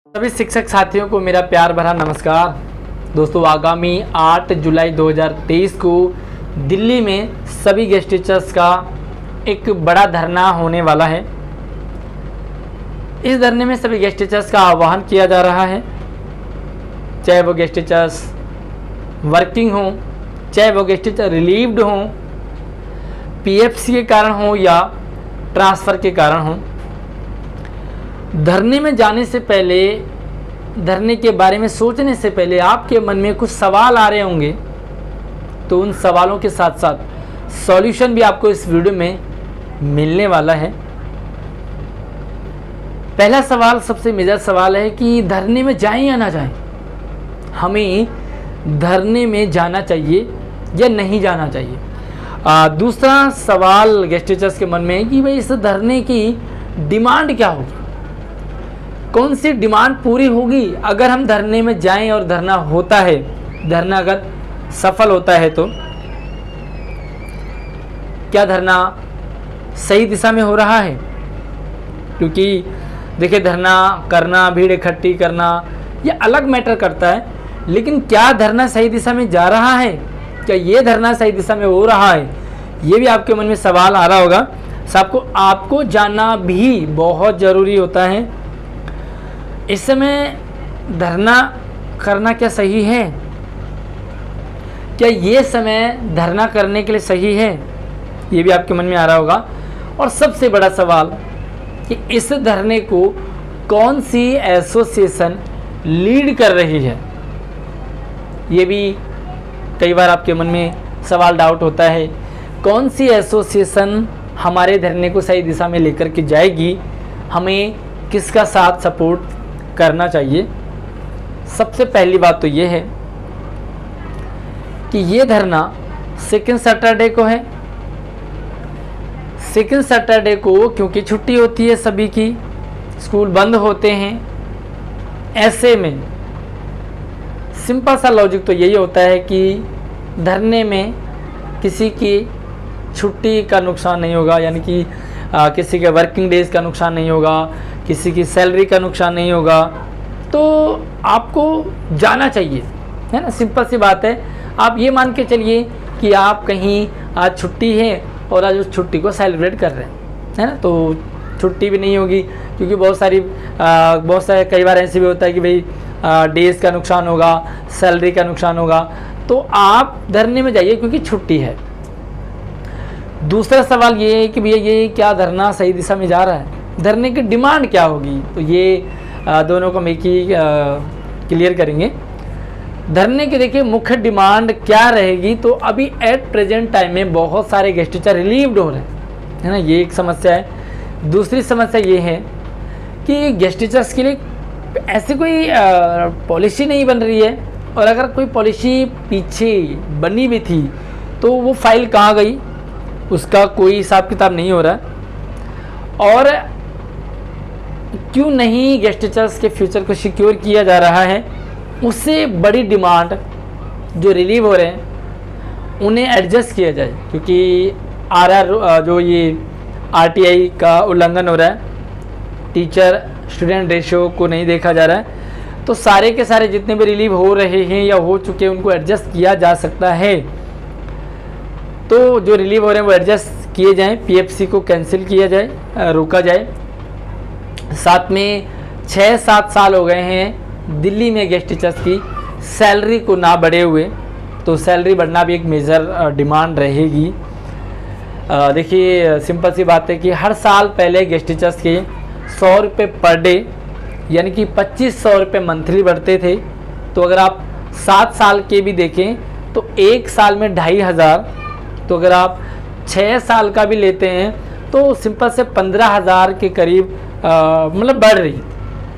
सभी शिक्षक साथियों को मेरा प्यार भरा नमस्कार। दोस्तों, आगामी 8 जुलाई 2023 को दिल्ली में सभी गेस्ट टीचर्स का एक बड़ा धरना होने वाला है। इस धरने में सभी गेस्ट टीचर्स का आह्वान किया जा रहा है, चाहे वो गेस्ट टीचर्स वर्किंग हों, चाहे वो गेस्ट टीचर रिलीव्ड हों, पीएफसी के कारण हो या ट्रांसफ़र के कारण हो। धरने में जाने से पहले, धरने के बारे में सोचने से पहले आपके मन में कुछ सवाल आ रहे होंगे, तो उन सवालों के साथ साथ सॉल्यूशन भी आपको इस वीडियो में मिलने वाला है। पहला सवाल, सबसे मेजर सवाल है कि धरने में जाएं या ना जाएं। हमें धरने में जाना चाहिए या नहीं जाना चाहिए। दूसरा सवाल गेस्ट टीचर्स के मन में है कि भाई इस धरने की डिमांड क्या होगी, कौन सी डिमांड पूरी होगी अगर हम धरने में जाएं और धरना होता है, धरना अगर सफल होता है तो क्या धरना सही दिशा में हो रहा है। क्योंकि देखिए, धरना करना, भीड़ इकट्ठी करना, ये अलग मैटर करता है, लेकिन क्या धरना सही दिशा में जा रहा है, क्या ये धरना सही दिशा में हो रहा है, ये भी आपके मन में सवाल आ रहा होगा। सबको आपको जानना भी बहुत ज़रूरी होता है। इस समय धरना करना क्या सही है, क्या ये समय धरना करने के लिए सही है, ये भी आपके मन में आ रहा होगा। और सबसे बड़ा सवाल कि इस धरने को कौन सी एसोसिएशन लीड कर रही है, ये भी कई बार आपके मन में सवाल, डाउट होता है। कौन सी एसोसिएशन हमारे धरने को सही दिशा में लेकर के जाएगी, हमें किसका साथ सपोर्ट करना चाहिए। सबसे पहली बात तो ये है कि ये धरना सेकंड सैटरडे को है। सेकंड सैटरडे को क्योंकि छुट्टी होती है, सभी की स्कूल बंद होते हैं। ऐसे में सिंपल सा लॉजिक तो यही होता है कि धरने में किसी की छुट्टी का नुकसान नहीं होगा, यानी कि किसी के वर्किंग डेज का नुकसान नहीं होगा, किसी की सैलरी का नुकसान नहीं होगा, तो आपको जाना चाहिए, है ना। सिंपल सी बात है। आप ये मान के चलिए कि आप कहीं आज छुट्टी है और आज उस छुट्टी को सेलिब्रेट कर रहे हैं, है ना, तो छुट्टी भी नहीं होगी, क्योंकि बहुत सारे कई बार ऐसे भी होता है कि भाई डेज का नुकसान होगा, सैलरी का नुकसान होगा, तो आप धरने में जाइए क्योंकि छुट्टी है। दूसरा सवाल ये है कि भैया ये क्या धरना सही दिशा में जा रहा है, धरने की डिमांड क्या होगी, तो ये दोनों को हम एक ही क्लियर करेंगे। धरने की देखिए मुख्य डिमांड क्या रहेगी, तो अभी एट प्रेजेंट टाइम में बहुत सारे गेस्ट टीचर रिलीव्ड हो रहे हैं, है ना, ये एक समस्या है। दूसरी समस्या ये है कि गेस्ट टीचर्स के लिए ऐसी कोई पॉलिसी नहीं बन रही है, और अगर कोई पॉलिसी पीछे बनी भी थी तो वो फाइल कहाँ गई, उसका कोई हिसाब किताब नहीं हो रहा है। और क्यों नहीं गेस्ट टीचर्स के फ्यूचर को सिक्योर किया जा रहा है, उससे बड़ी डिमांड जो रिलीव हो रहे हैं उन्हें एडजस्ट किया जाए, क्योंकि जो ये आरटीआई का उल्लंघन हो रहा है, टीचर स्टूडेंट रेशियो को नहीं देखा जा रहा है, तो सारे के सारे जितने भी रिलीव हो रहे हैं या हो चुके हैं उनको एडजस्ट किया जा सकता है। तो जो रिलीव हो रहे हैं वो एडजस्ट किए जाएं, पीएफसी को कैंसिल किया जाए, रोका जाए। साथ में 6-7 साल हो गए हैं दिल्ली में गेस्ट टीचर्स की सैलरी को ना बढ़े हुए, तो सैलरी बढ़ना भी एक मेजर डिमांड रहेगी। देखिए, सिंपल सी बात है कि हर साल पहले गेस्ट टीचर्स के 100 रुपये पर डे, यानी कि 2500 रुपये मंथली बढ़ते थे। तो अगर आप 7 साल के भी देखें तो एक साल में 2500, तो अगर आप 6 साल का भी लेते हैं तो सिंपल से 15,000 के करीब मतलब बढ़ रही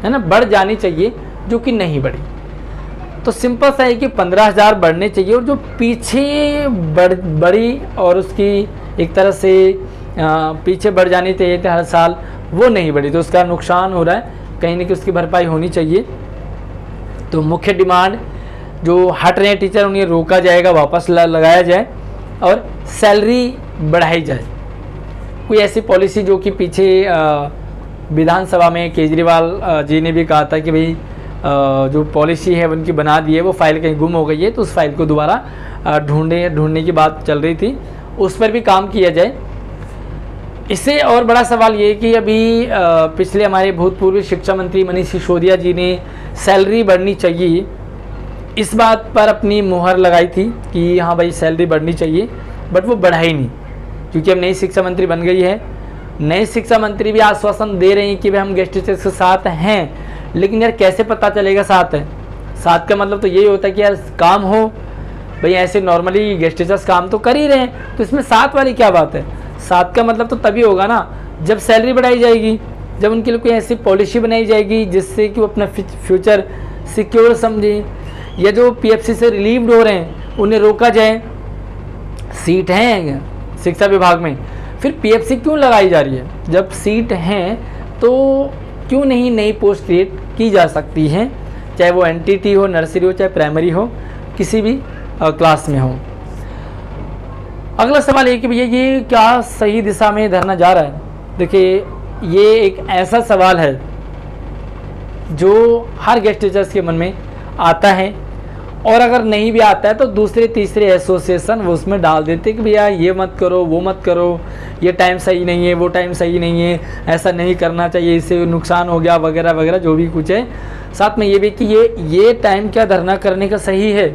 है ना, बढ़ जानी चाहिए, जो कि नहीं बढ़ी। तो सिंपल सा है कि 15,000 बढ़ने चाहिए, और जो पीछे बढ़ी और उसकी एक तरह से पीछे बढ़ जानी चाहिए थी हर साल, वो नहीं बढ़ी, तो उसका नुकसान हो रहा है, कहीं ना कहीं उसकी भरपाई होनी चाहिए। तो मुख्य डिमांड जो हट रहे हैं टीचर, उन्हें रोका जाएगा, वापस लगाया जाए और सैलरी बढ़ाई जाए। कोई ऐसी पॉलिसी जो कि पीछे विधानसभा में केजरीवाल जी ने भी कहा था कि भाई जो पॉलिसी है उनकी बना दी है, वो फाइल कहीं गुम हो गई है, तो उस फाइल को दोबारा ढूंढने की बात चल रही थी, उस पर भी काम किया जाए। इससे और बड़ा सवाल ये कि अभी पिछले हमारे भूतपूर्व शिक्षा मंत्री मनीष सिसोदिया जी ने सैलरी बढ़नी चाहिए इस बात पर अपनी मुहर लगाई थी कि हाँ भाई सैलरी बढ़नी चाहिए, बट वो बढ़ाई नहीं, क्योंकि अब नई शिक्षा मंत्री बन गई है। नए शिक्षा मंत्री भी आश्वासन दे रहे हैं कि भाई हम गेस्ट टीचर्स के साथ हैं, लेकिन यार कैसे पता चलेगा साथ है? साथ का मतलब तो यही होता है कि यार काम हो, भाई ऐसे नॉर्मली गेस्ट टीचर्स काम तो कर ही रहे हैं, तो इसमें साथ वाली क्या बात है? साथ का मतलब तो तभी होगा ना जब सैलरी बढ़ाई जाएगी, जब उनके लिए कोई ऐसी पॉलिसी बनाई जाएगी जिससे कि वो अपना फ्यूचर सिक्योर समझे, या जो पीएफसी से रिलीव्ड हो रहे हैं उन्हें रोका जाए। सीट हैं शिक्षा विभाग में, फिर पीएफसी क्यों लगाई जा रही है? जब सीट हैं तो क्यों नहीं नई पोस्ट क्रिएट की जा सकती हैं, चाहे वो एनटीटी हो, नर्सरी हो, चाहे प्राइमरी हो, किसी भी क्लास में हो। अगला सवाल ये कि भैया ये क्या सही दिशा में धरना जा रहा है? देखिए ये एक ऐसा सवाल है जो हर गेस्ट टीचर्स के मन में आता है, और अगर नहीं भी आता है तो दूसरे तीसरे एसोसिएशन वो उसमें डाल देते हैं कि भैया ये मत करो, वो मत करो, ये टाइम सही नहीं है, वो टाइम सही नहीं है, ऐसा नहीं करना चाहिए, इससे नुकसान हो गया वगैरह वगैरह जो भी कुछ है। साथ में ये भी कि ये टाइम क्या धरना करने का सही है?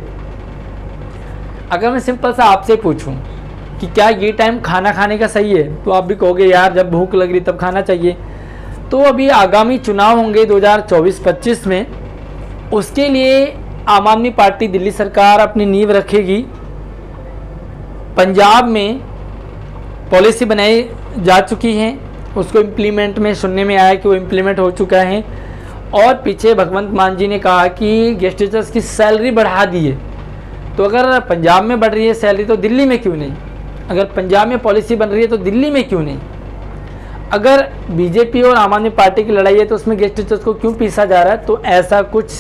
अगर मैं सिंपल सा आपसे पूछूं कि क्या ये टाइम खाना खाने का सही है, तो आप भी कहोगे यार जब भूख लग रही तब खाना चाहिए। तो अभी आगामी चुनाव होंगे 2024-25 में, उसके लिए आम आदमी पार्टी दिल्ली सरकार अपनी नींव रखेगी। पंजाब में पॉलिसी बनाई जा चुकी है, उसको इम्प्लीमेंट में सुनने में आया कि वो इम्प्लीमेंट हो चुका है, और पीछे भगवंत मान जी ने कहा कि गेस्ट टीचर्स की सैलरी बढ़ा दी है। तो अगर पंजाब में बढ़ रही है सैलरी तो दिल्ली में क्यों नहीं? अगर पंजाब में पॉलिसी बन रही है तो दिल्ली में क्यों नहीं? अगर बीजेपी और आम आदमी पार्टी की लड़ाई है तो उसमें गेस्ट टीचर्स को क्यों पीसा जा रहा है? तो ऐसा कुछ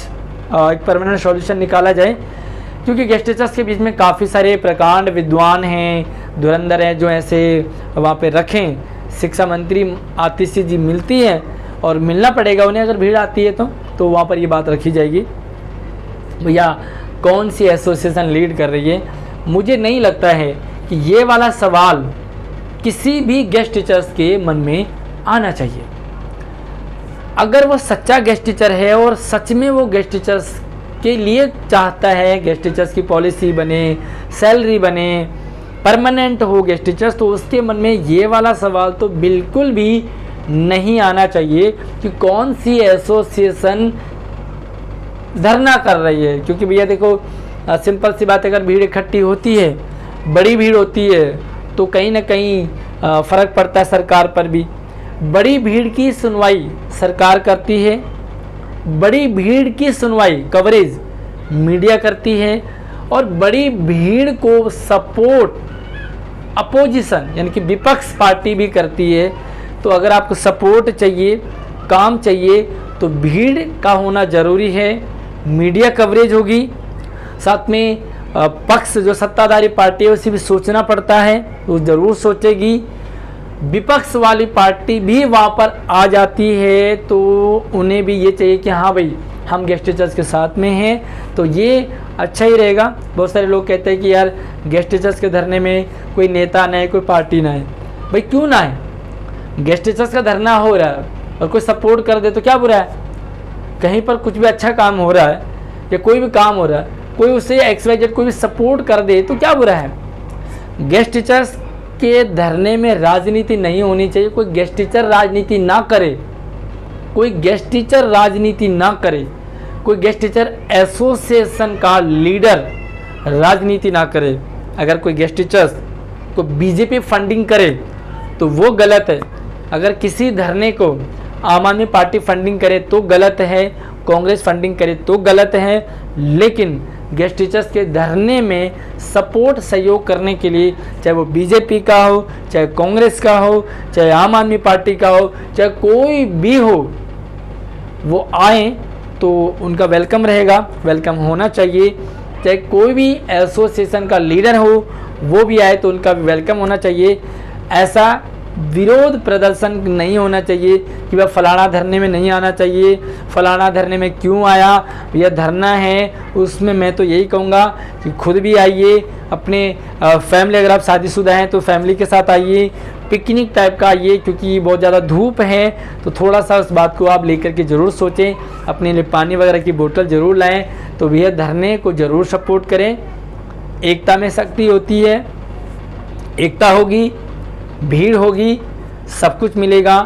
एक परमानेंट सॉल्यूशन निकाला जाए, क्योंकि गेस्ट टीचर्स के बीच में काफ़ी सारे प्रकांड विद्वान हैं, धुरंधर हैं, जो ऐसे वहाँ पे रखें। शिक्षा मंत्री आतिशी जी मिलती है और मिलना पड़ेगा उन्हें, अगर भीड़ आती है तो वहाँ पर ये बात रखी जाएगी भैया कौन सी एसोसिएशन लीड कर रही है। मुझे नहीं लगता है कि ये वाला सवाल किसी भी गेस्ट टीचर्स के मन में आना चाहिए। अगर वो सच्चा गेस्ट टीचर है और सच में वो गेस्ट टीचर्स के लिए चाहता है, गेस्ट टीचर्स की पॉलिसी बने, सैलरी बने, परमानेंट हो गेस्ट टीचर्स, तो उसके मन में ये वाला सवाल तो बिल्कुल भी नहीं आना चाहिए कि कौन सी एसोसिएशन धरना कर रही है। क्योंकि भैया देखो सिंपल सी बात है, अगर भीड़ इकट्ठी होती है, बड़ी भीड़ होती है, तो कहीं ना कहीं फ़र्क पड़ता है सरकार पर भी। बड़ी भीड़ की सुनवाई सरकार करती है, बड़ी भीड़ की सुनवाई कवरेज मीडिया करती है, और बड़ी भीड़ को सपोर्ट अपोजिशन यानी कि विपक्ष पार्टी भी करती है। तो अगर आपको सपोर्ट चाहिए, काम चाहिए, तो भीड़ का होना ज़रूरी है, मीडिया कवरेज होगी। साथ में पक्ष जो सत्ताधारी पार्टी है उसे भी सोचना पड़ता है, वो ज़रूर सोचेगी। विपक्ष वाली पार्टी भी वहाँ पर आ जाती है तो उन्हें भी ये चाहिए कि हाँ भाई हम गेस्ट टीचर्स के साथ में हैं, तो ये अच्छा ही रहेगा। बहुत सारे लोग कहते हैं कि यार गेस्ट टीचर्स के धरने में कोई नेता ना है, कोई पार्टी ना है। भाई क्यों ना है? गेस्ट टीचर्स का धरना हो रहा है और कोई सपोर्ट कर दे तो क्या बुरा है? कहीं पर कुछ भी अच्छा काम हो रहा है या कोई भी काम हो रहा है, कोई उसे XYZ कोई भी सपोर्ट कर दे तो क्या बुरा है? गेस्ट टीचर्स के धरने में राजनीति नहीं होनी चाहिए। कोई गेस्ट टीचर राजनीति ना करे, कोई गेस्ट टीचर राजनीति ना करे, कोई गेस्ट टीचर एसोसिएशन का लीडर राजनीति ना करे। अगर कोई गेस्ट टीचर्स को बीजेपी फंडिंग करे तो वो गलत है। अगर किसी धरने को आम आदमी पार्टी फंडिंग करे तो गलत है, कांग्रेस फंडिंग करे तो गलत है, लेकिन गेस्ट टीचर्स के धरने में सपोर्ट सहयोग करने के लिए, चाहे वो बीजेपी का हो, चाहे कांग्रेस का हो, चाहे आम आदमी पार्टी का हो, चाहे कोई भी हो, वो आए तो उनका वेलकम रहेगा, वेलकम होना चाहिए। चाहे कोई भी एसोसिएशन का लीडर हो वो भी आए तो उनका भी वेलकम होना चाहिए। ऐसा विरोध प्रदर्शन नहीं होना चाहिए कि वह फलाना धरने में नहीं आना चाहिए, फलाना धरने में क्यों आया, यह धरना है। उसमें मैं तो यही कहूँगा कि खुद भी आइए, अपने फैमिली, अगर आप शादीशुदा हैं तो फैमिली के साथ आइए, पिकनिक टाइप का आइए, क्योंकि बहुत ज़्यादा धूप है तो थोड़ा सा उस बात को आप लेकर के ज़रूर सोचें, अपने लिए पानी वगैरह की बोतल ज़रूर लाएँ। तो भैया धरने को ज़रूर सपोर्ट करें, एकता में शक्ति होती है, एकता होगी, भीड़ होगी, सब कुछ मिलेगा,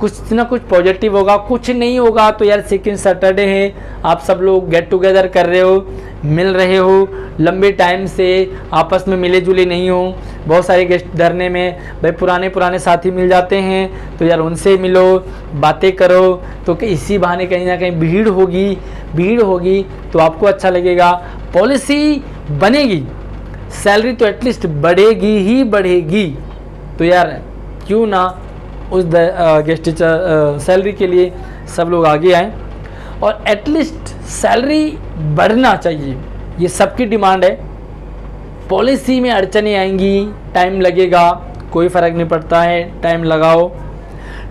कुछ ना कुछ पॉजिटिव होगा। कुछ नहीं होगा तो यार सेकंड सैटरडे है, आप सब लोग गेट टुगेदर कर रहे हो, मिल रहे हो, लंबे टाइम से आपस में मिले जुले नहीं हो। बहुत सारे गेस्ट धरने में भाई पुराने साथी मिल जाते हैं, तो यार उनसे मिलो, बातें करो, तो इसी बहाने कहीं ना कहीं भीड़ होगी तो आपको अच्छा लगेगा, पॉलिसी बनेगी, सैलरी तो एटलीस्ट बढ़ेगी ही बढ़ेगी। तो यार क्यों ना उस गेस्ट टीचर सैलरी के लिए सब लोग आगे आएँ, और एटलीस्ट सैलरी बढ़ना चाहिए, ये सबकी डिमांड है। पॉलिसी में अड़चनें आएंगी, टाइम लगेगा, कोई फ़र्क नहीं पड़ता है, टाइम लगाओ,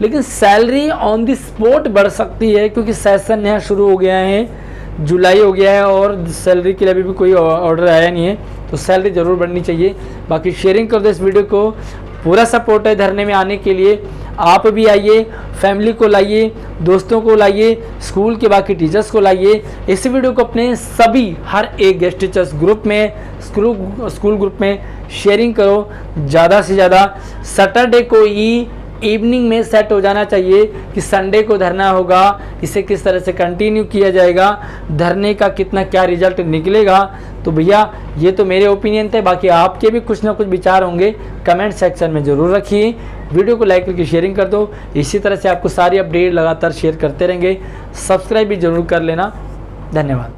लेकिन सैलरी ऑन द स्पॉट बढ़ सकती है, क्योंकि सेशन नया शुरू हो गया है, जुलाई हो गया है और सैलरी के लिए अभी भी कोई ऑर्डर आया नहीं है, तो सैलरी ज़रूर बढ़नी चाहिए। बाकी शेयरिंग कर दो इस वीडियो को, पूरा सपोर्ट है धरने में आने के लिए। आप भी आइए, फैमिली को लाइए, दोस्तों को लाइए, स्कूल के बाकी टीचर्स को लाइए। इस वीडियो को अपने सभी हर एक गेस्ट टीचर्स ग्रुप में, स्कूल ग्रुप में शेयरिंग करो ज़्यादा से ज़्यादा। सैटरडे को ही इवनिंग में सेट हो जाना चाहिए कि संडे को धरना होगा, इसे किस तरह से कंटिन्यू किया जाएगा, धरने का कितना क्या रिजल्ट निकलेगा। तो भैया ये तो मेरे ओपिनियन थे, बाकी आपके भी कुछ ना कुछ विचार होंगे, कमेंट सेक्शन में ज़रूर रखिए। वीडियो को लाइक करके शेयरिंग कर दो, इसी तरह से आपको सारी अपडेट लगातार शेयर करते रहेंगे। सब्सक्राइब भी ज़रूर कर लेना। धन्यवाद।